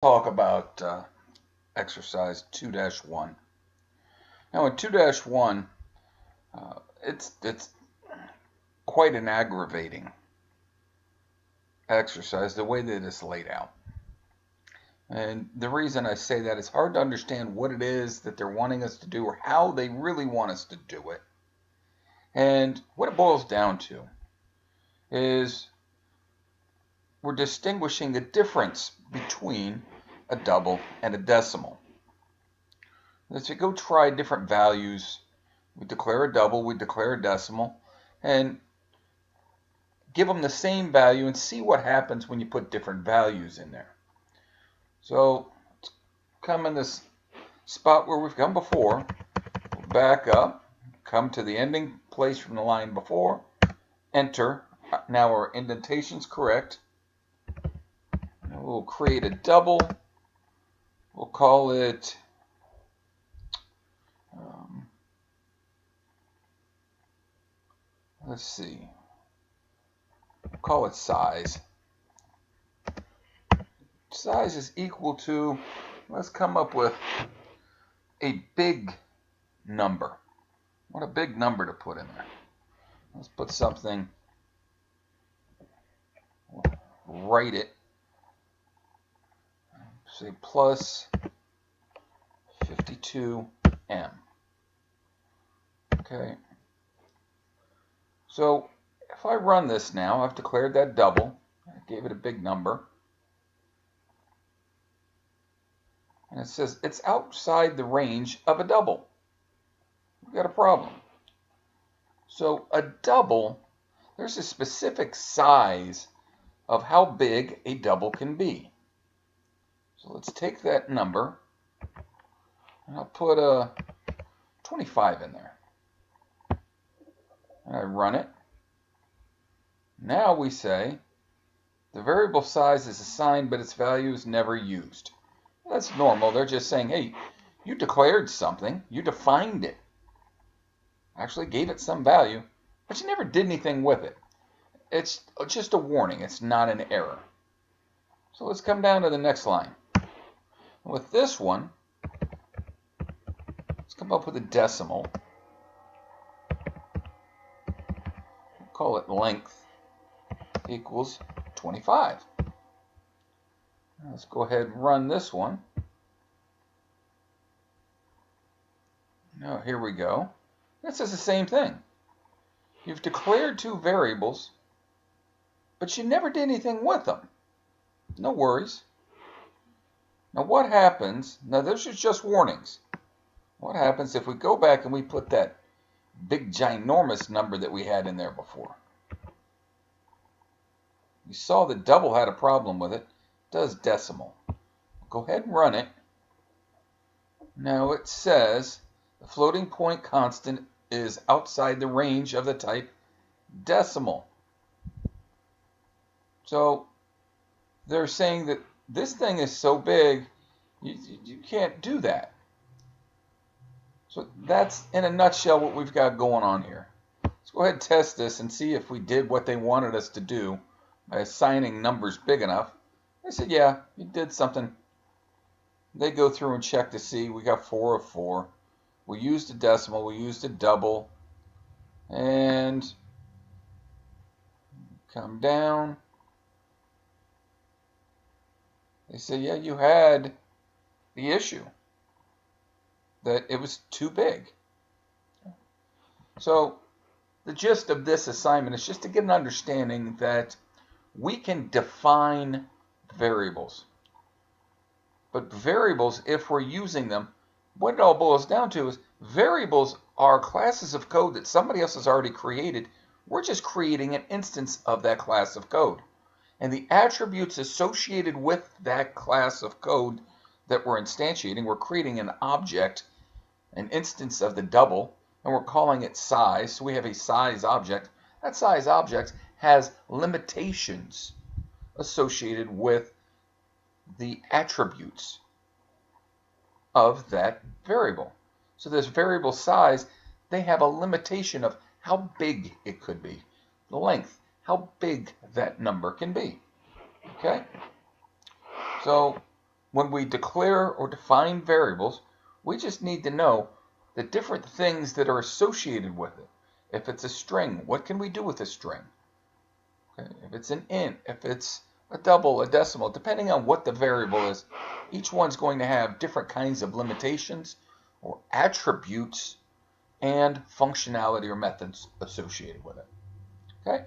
Talk about exercise 2-1. Now in 2-1, it's quite an aggravating exercise the way that it's laid out. And the reason I say that, it's hard to understand what it is that they're wanting us to do or how they really want us to do it. And what it boils down to is we're distinguishing the difference between a double and a decimal. As we go try different values, we declare a double, we declare a decimal, and give them the same value and see what happens when you put different values in there. So let's come in this spot where we've come before, we'll back up, come to the ending place from the line before, enter. Now our indentation's correct. And we'll create a double. We'll call it let's see. We'll call it size. Size is equal to, let's come up with a big number. What a big number to put in there. Let's put something, write it, say plus 52m. Okay. So if I run this now, I've declared that double. I gave it a big number. And it says it's outside the range of a double. We've got a problem. So a double, there's a specific size of how big a double can be. So let's take that number, and I'll put a 25 in there. And I run it. Now we say the variable size is assigned, but its value is never used. That's normal. They're just saying, hey, you declared something, you defined it, actually gave it some value, but you never did anything with it. It's just a warning. It's not an error. So let's come down to the next line. With this one, let's come up with a decimal. We'll call it length equals 25. Let's go ahead and run this one. Now here we go. This is the same thing. You've declared two variables, but you never did anything with them. No worries. Now what happens, now those are just warnings. What happens if we go back and we put that big ginormous number that we had in there before? You saw the double had a problem with it. It does decimal. Go ahead and run it. Now it says the floating point constant is outside the range of the type decimal. So they're saying that this thing is so big, you can't do that. So that's, in a nutshell, what we've got going on here. Let's go ahead and test this and see if we did what they wanted us to do by assigning numbers big enough. They said, yeah, you did something. They go through and check to see. We got 4 of 4. We used a decimal. We used a double. And come down. They say, yeah, you had the issue that it was too big. So the gist of this assignment is just to get an understanding that we can define variables. But variables, if we're using them, what it all boils down to is variables are classes of code that somebody else has already created. We're just creating an instance of that class of code. And the attributes associated with that class of code that we're instantiating, we're creating an object, an instance of the double, and we're calling it size. So we have a size object. That size object has limitations associated with the attributes of that variable. So this variable size, they have a limitation of how big it could be, the length, how big that number can be. Okay? So when we declare or define variables, we just need to know the different things that are associated with it. If it's a string, what can we do with a string? Okay. If it's an int, if it's a double, a decimal, depending on what the variable is, each one's going to have different kinds of limitations or attributes and functionality or methods associated with it. Okay,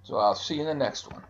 so I'll see you in the next one.